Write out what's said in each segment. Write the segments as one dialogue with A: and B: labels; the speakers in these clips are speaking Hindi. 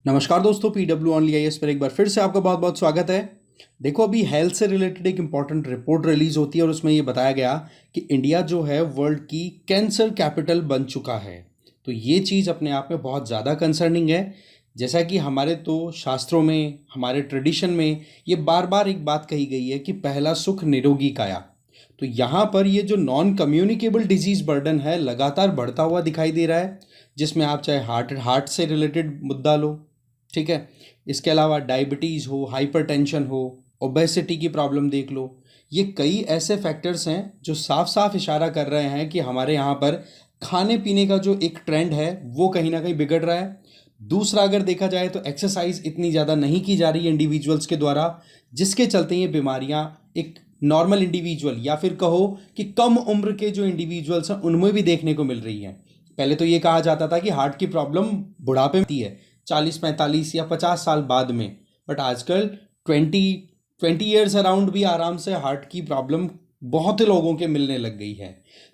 A: नमस्कार दोस्तों, पीडब्ल्यू ऑनली आईएएस पर एक बार फिर से आपका बहुत बहुत स्वागत है। देखो, अभी हेल्थ से रिलेटेड एक इम्पॉर्टेंट रिपोर्ट रिलीज होती है और उसमें ये बताया गया कि इंडिया जो है वर्ल्ड की कैंसर कैपिटल बन चुका है। तो ये चीज़ अपने आप में बहुत ज़्यादा कंसर्निंग है। जैसा कि हमारे तो शास्त्रों में, हमारे ट्रेडिशन में ये बार बार एक बात कही गई है कि पहला सुख निरोगी काया। तो यहाँ पर ये जो नॉन कम्युनिकेबल डिजीज़ बर्डन है लगातार बढ़ता हुआ दिखाई दे रहा है, जिसमें आप चाहे हार्ट से रिलेटेड मुद्दा लो, ठीक है, इसके अलावा डायबिटीज़ हो, हाइपरटेंशन हो, ओबेसिटी की प्रॉब्लम देख लो। ये कई ऐसे फैक्टर्स हैं जो साफ साफ इशारा कर रहे हैं कि हमारे यहाँ पर खाने पीने का जो एक ट्रेंड है वो कहीं ना कहीं बिगड़ रहा है। दूसरा, अगर देखा जाए तो एक्सरसाइज इतनी ज़्यादा नहीं की जा रही है इंडिविजुअल्स के द्वारा, जिसके चलते ये बीमारियाँ एक नॉर्मल इंडिविजुअल या फिर कहो कि कम उम्र के जो इंडिविजुअल्स हैं उनमें भी देखने को मिल रही हैं। पहले तो ये कहा जाता था कि हार्ट की प्रॉब्लम बुढ़ापे में होती है, 40 45 या 50 साल बाद में, बट आजकल 20 ईयर्स अराउंड भी आराम से हार्ट की प्रॉब्लम बहुत लोगों के मिलने लग गई है।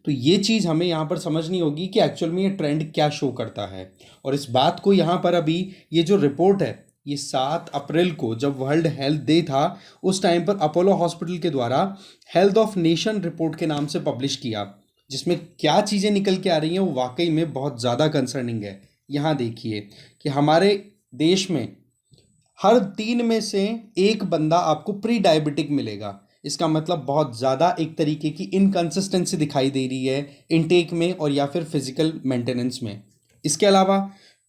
A: तो ये चीज़ हमें यहाँ पर समझनी होगी कि एक्चुअल में ये ट्रेंड क्या शो करता है। और इस बात को यहाँ पर अभी ये जो रिपोर्ट है, ये 7 अप्रैल को जब वर्ल्ड हेल्थ डे था उस टाइम पर अपोलो हॉस्पिटल के द्वारा हेल्थ ऑफ नेशन रिपोर्ट के नाम से पब्लिश किया, जिसमें क्या चीज़ें निकल के आ रही हैं वो वाकई में बहुत ज़्यादा कंसर्निंग है। यहाँ देखिए कि हमारे देश में हर 3 में से 1 बंदा आपको प्री डायबिटिक मिलेगा। इसका मतलब बहुत ज़्यादा एक तरीके की इनकंसिस्टेंसी दिखाई दे रही है इनटेक में और या फिर फिजिकल मेंटेनेंस में। इसके अलावा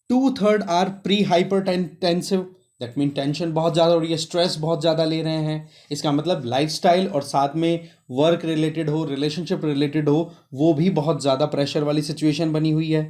A: 2/3 are pre hypertensive, that mean tension बहुत ज़्यादा हो रही है, स्ट्रेस बहुत ज़्यादा ले रहे हैं। इसका मतलब लाइफस्टाइल और साथ में वर्क रिलेटेड हो, रिलेशनशिप रिलेटेड हो, वो भी बहुत ज़्यादा प्रेशर वाली सिचुएशन बनी हुई है।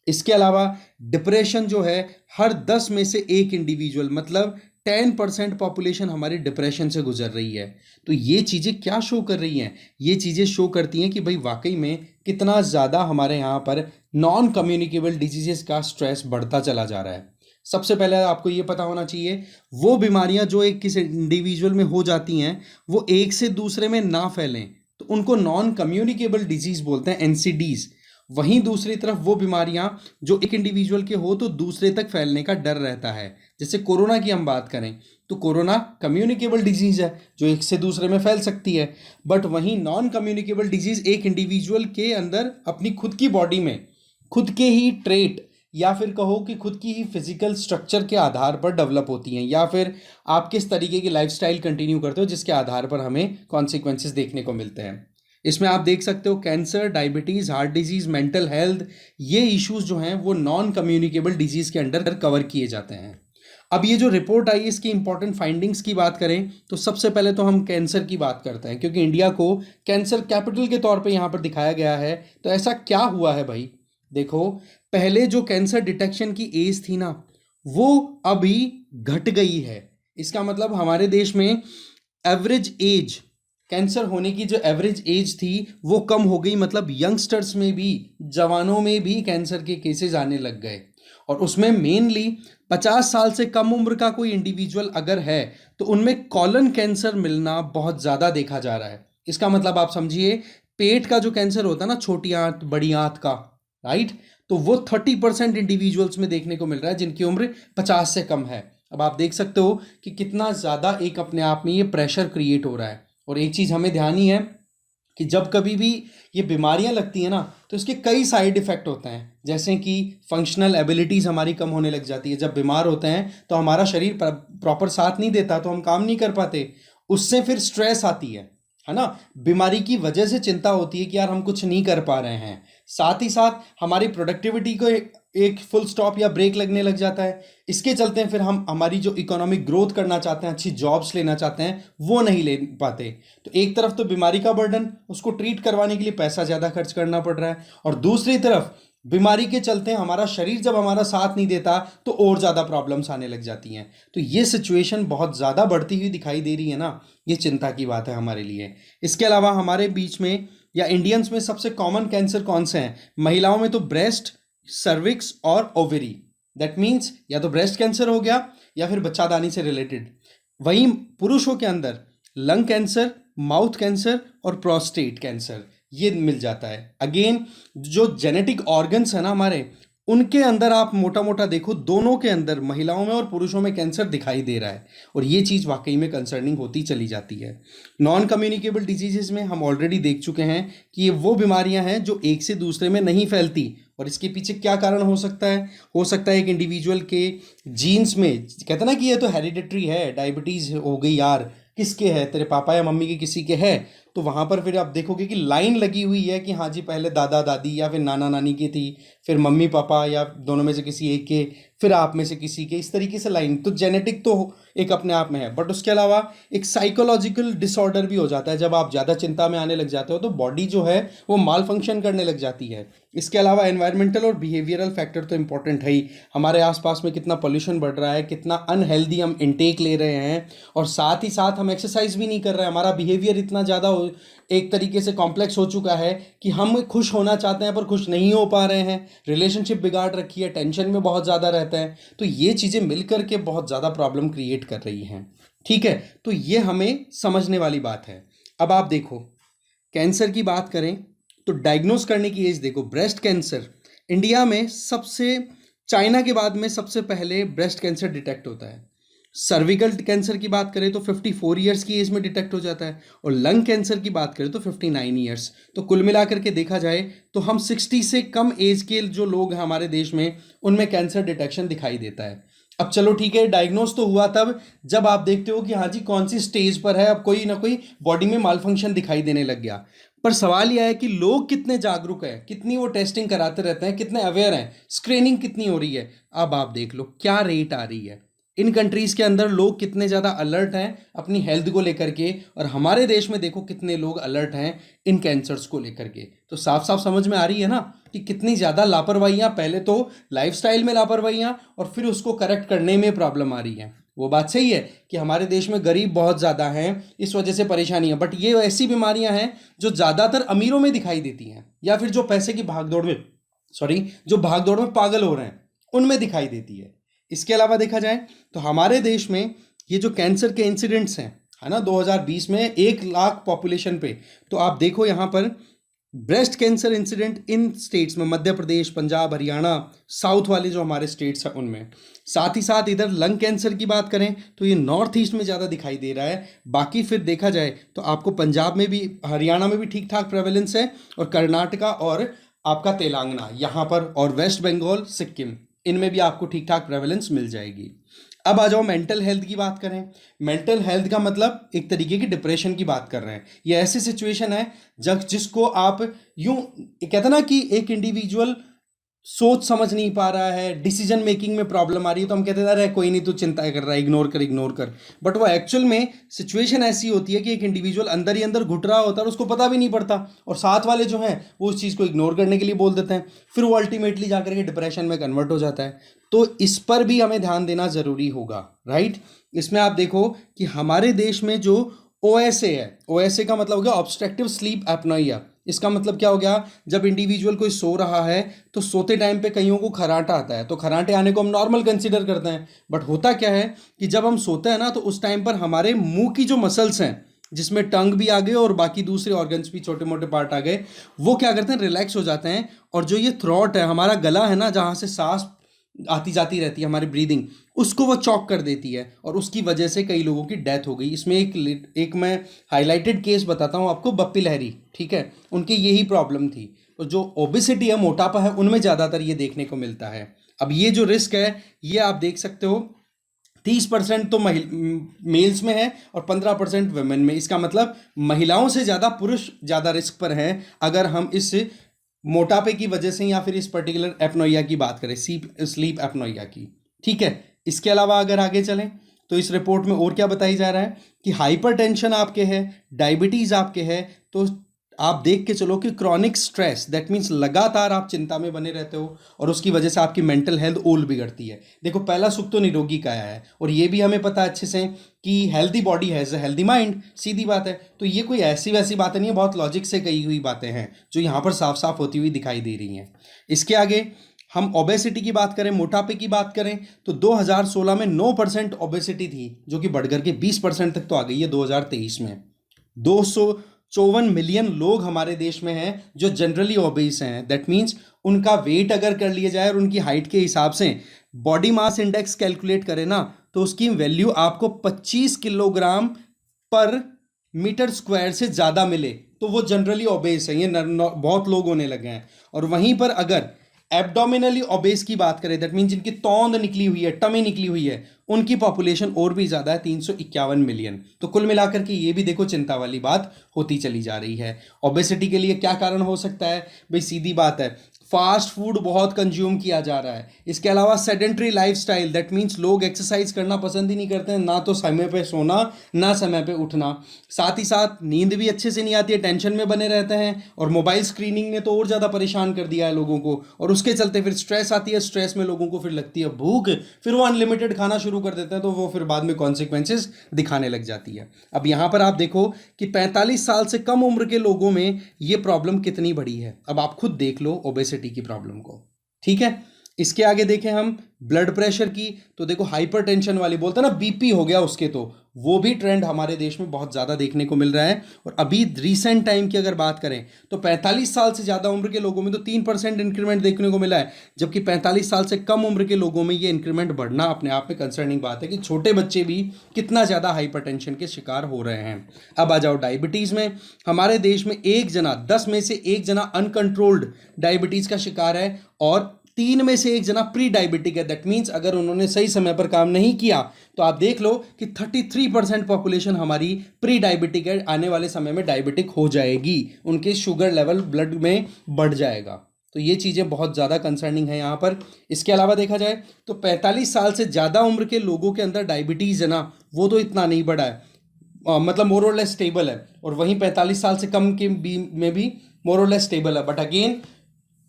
A: इसके अलावा डिप्रेशन जो है, हर 10 में से 1 इंडिविजुअल, मतलब 10% पॉपुलेशन हमारी डिप्रेशन से गुजर रही है। तो ये चीज़ें क्या शो कर रही हैं? ये चीज़ें शो करती हैं कि भाई वाकई में कितना ज़्यादा हमारे यहाँ पर नॉन कम्युनिकेबल डिजीजेस का स्ट्रेस बढ़ता चला जा रहा है। सबसे पहले आपको ये पता होना चाहिए, वो बीमारियां जो एक किसी इंडिविजुअल में हो जाती हैं वो एक से दूसरे में ना फैलें, तो उनको नॉन कम्युनिकेबल डिजीज बोलते हैं, एनसीडीज। वहीं दूसरी तरफ वो बीमारियां जो एक इंडिविजुअल के हो तो दूसरे तक फैलने का डर रहता है। जैसे कोरोना की हम बात करें तो कोरोना कम्युनिकेबल डिजीज है जो एक से दूसरे में फैल सकती है, बट वहीं नॉन कम्युनिकेबल डिजीज एक इंडिविजुअल के अंदर अपनी खुद की बॉडी में खुद के ही ट्रेट या फिर कहो कि खुद की ही फिजिकल स्ट्रक्चर के आधार पर डेवलप होती हैं, या फिर आप किस तरीके की लाइफस्टाइल कंटिन्यू करते हो जिसके आधार पर हमें कॉन्सिक्वेंसेस देखने को मिलते हैं। इसमें आप देख सकते हो cancer, diabetes, heart disease, mental health, ये इश्यूज जो हैं वो नॉन कम्युनिकेबल डिजीज़ के अंडर कवर किए जाते हैं। अब ये जो रिपोर्ट आई इसकी इंपॉर्टेंट फाइंडिंग्स की बात करें तो सबसे पहले तो हम कैंसर की बात करते हैं, क्योंकि इंडिया को कैंसर कैपिटल के तौर पे यहाँ पर दिखाया गया है। तो ऐसा क्या हुआ है भाई? देखो, पहले जो कैंसर डिटेक्शन की एज थी ना, वो अभी घट गई है। इसका मतलब हमारे देश में एवरेज एज, कैंसर होने की जो एवरेज एज थी वो कम हो गई, मतलब यंगस्टर्स में भी, जवानों में भी कैंसर के केसेस आने लग गए। और उसमें मेनली 50 साल से कम उम्र का कोई इंडिविजुअल अगर है तो उनमें कॉलन कैंसर मिलना बहुत ज़्यादा देखा जा रहा है। इसका मतलब आप समझिए, पेट का जो कैंसर होता है ना, छोटी आंत बड़ी आंत का, राइट, तो वो 30% इंडिविजुअल्स में देखने को मिल रहा है जिनकी उम्र 50 से कम है। अब आप देख सकते हो कि कितना ज़्यादा एक अपने आप में ये प्रेशर क्रिएट हो रहा है। और एक चीज़ हमें ध्यान ही है कि जब कभी भी ये बीमारियां लगती हैं ना तो इसके कई साइड इफ़ेक्ट होते हैं, जैसे कि फंक्शनल एबिलिटीज़ हमारी कम होने लग जाती है। जब बीमार होते हैं तो हमारा शरीर प्रॉपर साथ नहीं देता, तो हम काम नहीं कर पाते, उससे फिर स्ट्रेस आती है ना। बीमारी की वजह से चिंता होती है कि यार हम कुछ नहीं कर पा रहे हैं, साथ ही साथ हमारी प्रोडक्टिविटी को एक फुल स्टॉप या ब्रेक लगने लग जाता है। इसके चलते फिर हम हमारी जो इकोनॉमिक ग्रोथ करना चाहते हैं, अच्छी जॉब्स लेना चाहते हैं, वो नहीं ले पाते। तो एक तरफ तो बीमारी का बर्डन, उसको ट्रीट करवाने के लिए पैसा ज़्यादा खर्च करना पड़ रहा है, और दूसरी तरफ बीमारी के चलते हमारा शरीर जब हमारा साथ नहीं देता तो और ज़्यादा प्रॉब्लम्स आने लग जाती हैं। तो ये सिचुएशन बहुत ज़्यादा बढ़ती हुई दिखाई दे रही है ना, ये चिंता की बात है हमारे लिए। इसके अलावा हमारे बीच में या इंडियंस में सबसे कॉमन कैंसर कौन से हैं? महिलाओं में तो ब्रेस्ट, सर्विक्स और ओवेरी, दैट मीन्स या तो ब्रेस्ट कैंसर हो गया या फिर बच्चादानी से रिलेटेड। वहीं पुरुषों के अंदर लंग कैंसर, माउथ कैंसर और प्रोस्टेट कैंसर ये मिल जाता है। अगेन, जो जेनेटिक ऑर्गन्स है ना हमारे, उनके अंदर आप मोटा मोटा देखो, दोनों के अंदर, महिलाओं में और पुरुषों में कैंसर दिखाई दे रहा है। और ये चीज़ वाकई में कंसर्निंग होती चली जाती है। नॉन कम्युनिकेबल डिजीजेस में हम ऑलरेडी देख चुके हैं कि ये वो बीमारियां हैं जो एक से दूसरे में नहीं फैलती। और इसके पीछे क्या कारण हो सकता है? हो सकता है एक इंडिविजुअल के जीन्स में, कहते ना कि ये तो हेरिडिटरी है, डायबिटीज़ हो गई यार, किसके है, तेरे पापा या मम्मी के किसी के है, तो वहाँ पर फिर आप देखोगे कि लाइन लगी हुई है कि हाँ जी पहले दादा दादी या फिर नाना नानी की थी, फिर मम्मी पापा या दोनों में से किसी एक के, फिर आप में से किसी के, इस तरीके से लाइन। तो जेनेटिक तो एक अपने आप में है, बट उसके अलावा एक साइकोलॉजिकल डिसऑर्डर भी हो जाता है। जब आप ज़्यादा चिंता में आने लग जाते हो तो बॉडी जो है वो माल फंक्शन करने लग जाती है। इसके अलावा एनवायरमेंटल और बिहेवियरल फैक्टर तो इंपॉर्टेंट है ही। हमारे आसपास में कितना पोल्यूशन बढ़ रहा है, कितना अनहेल्दी हम इनटेक ले रहे हैं, और साथ ही साथ हम एक्सरसाइज भी नहीं कर रहे हैं। हमारा बिहेवियर इतना ज़्यादा एक तरीके से कॉम्प्लेक्स हो चुका है कि हम खुश होना चाहते हैं पर खुश नहीं हो पा रहे हैं, रिलेशनशिप बिगाड़ रखी है, टेंशन में बहुत ज़्यादा रहते हैं। तो ये चीज़ें मिलकर के बहुत ज़्यादा प्रॉब्लम क्रिएट कर रही हैं। ठीक है, तो ये हमें समझने वाली बात है। अब आप देखो, कैंसर की बात करें तो डायग्नोस करने की एज देखो। ब्रेस्ट कैंसर इंडिया में सबसे, चाइना के बाद में सबसे पहले ब्रेस्ट कैंसर डिटेक्ट होता है। सर्विकल कैंसर की बात करें तो 54 ईयर्स की एज में डिटेक्ट हो जाता है, और लंग कैंसर की बात करें तो 59 ईयर्स। तो कुल मिलाकर के देखा जाए तो हम 60 से कम एज के जो लोग हैं हमारे देश में, उनमें कैंसर डिटेक्शन दिखाई देता है। अब चलो ठीक है, डायग्नोस तो हुआ तब जब आप देखते हो कि हाँ जी कौन सी स्टेज पर है, अब कोई ना कोई बॉडी में माल फंक्शन दिखाई देने लग गया। पर सवाल यह है कि लोग कितने जागरूक हैं, कितनी वो टेस्टिंग कराते रहते हैं, कितने अवेयर हैं, स्क्रीनिंग कितनी हो रही है। अब आप देख लो क्या रेट आ रही है। इन कंट्रीज के अंदर लोग कितने ज़्यादा अलर्ट हैं अपनी हेल्थ को लेकर के, और हमारे देश में देखो कितने लोग अलर्ट हैं इन कैंसर्स को लेकर के। तो साफ साफ समझ में आ रही है ना कि कितनी ज़्यादा लापरवाहियाँ, पहले तो लाइफस्टाइल में लापरवाहियाँ और फिर उसको करेक्ट करने में प्रॉब्लम आ रही है। वो बात सही है कि हमारे देश में गरीब बहुत ज़्यादा हैं, इस वजह से परेशानी है, बट ये ऐसी बीमारियां हैं जो ज़्यादातर अमीरों में दिखाई देती हैं, या फिर जो पैसे की भागदौड़ में, जो भागदौड़ में पागल हो रहे हैं उनमें दिखाई देती है। इसके अलावा देखा जाए तो हमारे देश में ये जो कैंसर के इंसिडेंट्स हैं, है ना, 2020 में 1 लाख पॉपुलेशन पे, तो आप देखो यहाँ पर breast cancer incident in states में मध्य प्रदेश, पंजाब, हरियाणा, साउथ वाले जो हमारे स्टेट्स हैं उनमें। साथ ही साथ इधर लंग कैंसर की बात करें तो ये नॉर्थ ईस्ट में ज़्यादा दिखाई दे रहा है। बाकी फिर देखा जाए तो आपको पंजाब में भी, हरियाणा में भी ठीक ठाक प्रेवलेंस है, और कर्नाटका और आपका तेलंगाना यहाँ पर, और वेस्ट बंगाल, सिक्किम, इनमें भी आपको ठीक ठाक प्रेवलेंस मिल जाएगी। अब आ जाओ मेंटल हेल्थ की बात करें। मेंटल हेल्थ का मतलब एक तरीके की डिप्रेशन की बात कर रहे हैं। ये ऐसी सिचुएशन है जब जिसको आप यूं कहते ना कि एक इंडिविजुअल सोच समझ नहीं पा रहा है, डिसीजन मेकिंग में प्रॉब्लम आ रही है, तो हम कहते हैं अरे कोई नहीं, तू चिंता कर रहा है, इग्नोर कर इग्नोर कर। बट वो एक्चुअल में सिचुएशन ऐसी होती है कि एक इंडिविजुअल अंदर ही अंदर घुट रहा होता है और उसको पता भी नहीं पड़ता, और साथ वाले जो हैं वो उस चीज़ को इग्नोर करने के लिए बोल देते हैं, फिर वो अल्टीमेटली जाकर के डिप्रेशन में कन्वर्ट हो जाता है। तो इस पर भी हमें ध्यान देना ज़रूरी होगा, राइट। इसमें आप देखो कि हमारे देश में जो OSA है, OSA का मतलब हो गया ऑब्स्ट्रक्टिव स्लीप एपनोइया। इसका मतलब क्या हो गया, जब इंडिविजुअल कोई सो रहा है तो सोते टाइम पे कईयों को खर्राटा आता है, तो खर्राटे आने को हम नॉर्मल कंसीडर करते हैं। बट होता क्या है कि जब हम सोते हैं ना तो उस टाइम पर हमारे मुंह की जो मसल्स हैं, जिसमें टंग भी आ गए और बाकी दूसरे ऑर्गन्स भी, छोटे मोटे पार्ट आ गए, वो क्या करते हैं, रिलैक्स हो जाते हैं। और जो ये थ्रॉट है, हमारा गला है ना, जहाँ से सांस आती जाती रहती है, हमारी ब्रीदिंग, उसको वो चॉक कर देती है, और उसकी वजह से कई लोगों की डेथ हो गई। इसमें एक मैं हाईलाइटेड केस बताता हूँ आपको, बप्पी लहरी, ठीक है, उनकी यही प्रॉब्लम थी। तो जो ओबेसिटी है, मोटापा है, उनमें ज़्यादातर ये देखने को मिलता है। अब ये जो रिस्क है, ये आप देख सकते हो 30% तो मेल्स में है और 15% वुमेन में। इसका मतलब महिलाओं से ज़्यादा पुरुष ज़्यादा रिस्क पर हैं, अगर हम इस मोटापे की वजह से या फिर इस पर्टिकुलर एपनोइया की बात करें, स्लीप एपनोइया की। ठीक है, इसके अलावा अगर आगे चलें तो इस रिपोर्ट में और क्या बताई जा रहा है कि हाइपरटेंशन आपके है, डायबिटीज़ आपके है, तो आप देख के चलो कि क्रॉनिक स्ट्रेस, दैट मीन्स लगातार आप चिंता में बने रहते हो, और उसकी वजह से आपकी मेंटल हेल्थ ओल बिगड़ती है। देखो, पहला सुख तो निरोगी काया है, और ये भी हमें पता अच्छे से कि healthy body has a healthy mind, सीधी बात है। तो ये कोई ऐसी वैसी बातें नहीं है, बहुत लॉजिक से कही हुई बातें हैं जो यहाँ पर साफ साफ होती हुई दिखाई दे रही हैं। इसके आगे हम ओबेसिटी की बात करें, मोटापे की बात करें, तो 2016 में 9% ओबेसिटी थी, जो कि बढ़कर के 20% तक तो आ गई है 2023 में। 200 54 मिलियन लोग हमारे देश में हैं जो जनरली ओबेस हैं। दैट मीन्स उनका वेट अगर कर लिया जाए और उनकी हाइट के हिसाब से बॉडी मास इंडेक्स कैलकुलेट करें ना, तो उसकी वैल्यू आपको 25 किलोग्राम पर मीटर स्क्वायर से ज़्यादा मिले तो वो जनरली ओबेस है। ये बहुत लोग होने लगे हैं। और वहीं पर अगर एब्डोमिनली ओबेस की बात करें, दैट मीन जिनकी तौंद निकली हुई है, टमी निकली हुई है, उनकी पॉपुलेशन और भी ज़्यादा है, 351 मिलियन। तो कुल मिलाकर के ये भी देखो चिंता वाली बात होती चली जा रही है। ओबेसिटी के लिए क्या कारण हो सकता है भाई? सीधी बात है, फास्ट फूड बहुत कंज्यूम किया जा रहा है। इसके अलावा सेडेंट्री लाइफस्टाइल, दैट मीन्स लोग एक्सरसाइज करना पसंद ही नहीं करते हैं, ना तो समय पे सोना ना समय पे उठना। साथ ही साथ नींद भी अच्छे से नहीं आती है, टेंशन में बने रहते हैं। और मोबाइल स्क्रीनिंग ने तो और ज़्यादा परेशान कर दिया है लोगों को, और उसके चलते फिर स्ट्रेस आती है। स्ट्रेस में लोगों को फिर लगती है भूख, फिर वो अनलिमिटेड खाना शुरू कर देते हैं, तो वो फिर बाद में कॉन्सिक्वेंसेस दिखाने लग जाती है। अब यहाँ पर आप देखो कि 45 साल से कम उम्र के लोगों में ये प्रॉब्लम कितनी बड़ी है। अब आप खुद देख लो ओबेसिटी की प्रॉब्लम को, ठीक है। इसके आगे देखें हम ब्लड प्रेशर की, तो देखो हाइपरटेंशन वाली बोलते हैं ना, बीपी हो गया उसके, तो वो भी ट्रेंड हमारे देश में बहुत ज़्यादा देखने को मिल रहा है। और अभी रीसेंट टाइम की अगर बात करें तो 45 साल से ज़्यादा उम्र के लोगों में तो 3% इंक्रीमेंट देखने को मिला है, जबकि 45 साल से कम उम्र के लोगों में ये इंक्रीमेंट बढ़ना अपने आप में कंसर्निंग बात है कि छोटे बच्चे भी कितना ज़्यादा हाइपरटेंशन के शिकार हो रहे हैं। अब आ जाओ डायबिटीज़ में। हमारे देश में 10 में से 1 जना अनकंट्रोल्ड डायबिटीज़ का शिकार है, और 3 में से 1 जना प्री डायबिटिक है। दैट मीन्स अगर उन्होंने सही समय पर काम नहीं किया तो आप देख लो कि 33% पॉपुलेशन हमारी प्री डायबिटिक है, आने वाले समय में डायबिटिक हो जाएगी, उनके शुगर लेवल ब्लड में बढ़ जाएगा। तो ये चीज़ें बहुत ज़्यादा कंसर्निंग है यहाँ पर। इसके अलावा देखा जाए तो 45 साल से ज़्यादा उम्र के लोगों के अंदर डायबिटीज़ है ना, वो तो इतना नहीं बढ़ा है, मतलब मोर और लेस स्टेबल है। और वहीं 45 साल से कम के में भी मोर और लेस स्टेबल है। बट अगेन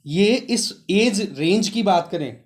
A: ये इस एज रेंज की बात करें,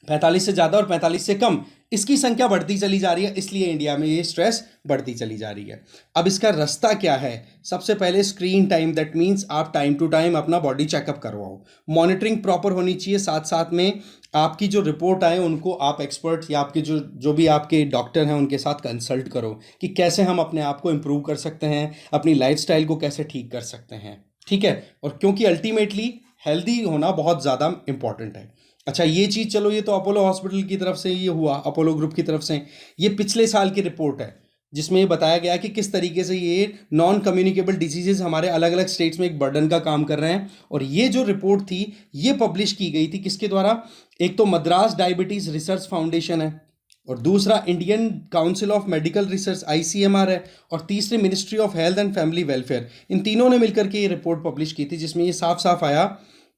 A: 45 से ज़्यादा और 45 से कम, इसकी संख्या बढ़ती चली जा रही है, इसलिए इंडिया में ये स्ट्रेस बढ़ती चली जा रही है। अब इसका रास्ता क्या है? सबसे पहले स्क्रीन टाइम, दैट मीन्स आप टाइम टू टाइम अपना बॉडी चेकअप करवाओ, मॉनिटरिंग प्रॉपर होनी चाहिए। साथ साथ में आपकी जो रिपोर्ट आए उनको आप एक्सपर्ट या आपके जो भी आपके डॉक्टर हैं उनके साथ कंसल्ट करो कि कैसे हम अपने आप को इम्प्रूव कर सकते हैं, अपनी लाइफस्टाइल को कैसे ठीक कर सकते हैं, ठीक है। और क्योंकि अल्टीमेटली हेल्दी होना बहुत ज़्यादा इंपॉर्टेंट है। अच्छा, ये चीज़ चलो, ये तो अपोलो हॉस्पिटल की तरफ से ये हुआ, अपोलो ग्रुप की तरफ से। ये पिछले साल की रिपोर्ट है जिसमें ये बताया गया कि किस तरीके से ये नॉन कम्युनिकेबल डिजीजेज हमारे अलग अलग स्टेट्स में एक बर्डन का काम कर रहे हैं। और ये जो रिपोर्ट थी ये पब्लिश की गई थी किसके द्वारा? एक तो मद्रास डायबिटीज़ रिसर्च फाउंडेशन है, और दूसरा Indian Council of Medical Research ICMR है, और तीसरे Ministry of Health and Family Welfare. इन तीनों ने मिलकर के ये रिपोर्ट पब्लिश की थी, जिसमें ये साफ साफ आया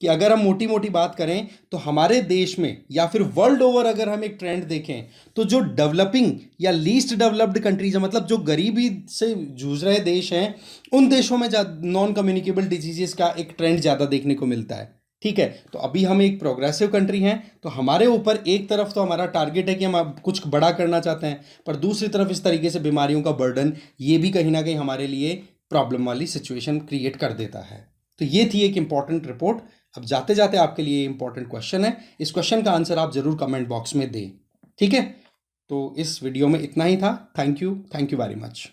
A: कि अगर हम मोटी मोटी बात करें तो हमारे देश में या फिर वर्ल्ड ओवर अगर हम एक ट्रेंड देखें तो जो डेवलपिंग या लीस्ट डेवलप्ड कंट्रीज है, मतलब जो गरीबी से जूझ रहे देश हैं, उन देशों में नॉन कम्युनिकेबल डिजीजेस का एक ट्रेंड ज़्यादा देखने को मिलता है, ठीक है। तो अभी हम एक प्रोग्रेसिव कंट्री हैं, तो हमारे ऊपर एक तरफ तो हमारा टारगेट है कि हम कुछ बड़ा करना चाहते हैं, पर दूसरी तरफ इस तरीके से बीमारियों का बर्डन ये भी कहीं ना कहीं हमारे लिए प्रॉब्लम वाली सिचुएशन क्रिएट कर देता है। तो ये थी एक इंपॉर्टेंट रिपोर्ट। अब जाते जाते आपके लिए इंपॉर्टेंट क्वेश्चन है, इस क्वेश्चन का आंसर आप जरूर कमेंट बॉक्स में दें, ठीक है। तो इस वीडियो में इतना ही था। Thank you very much.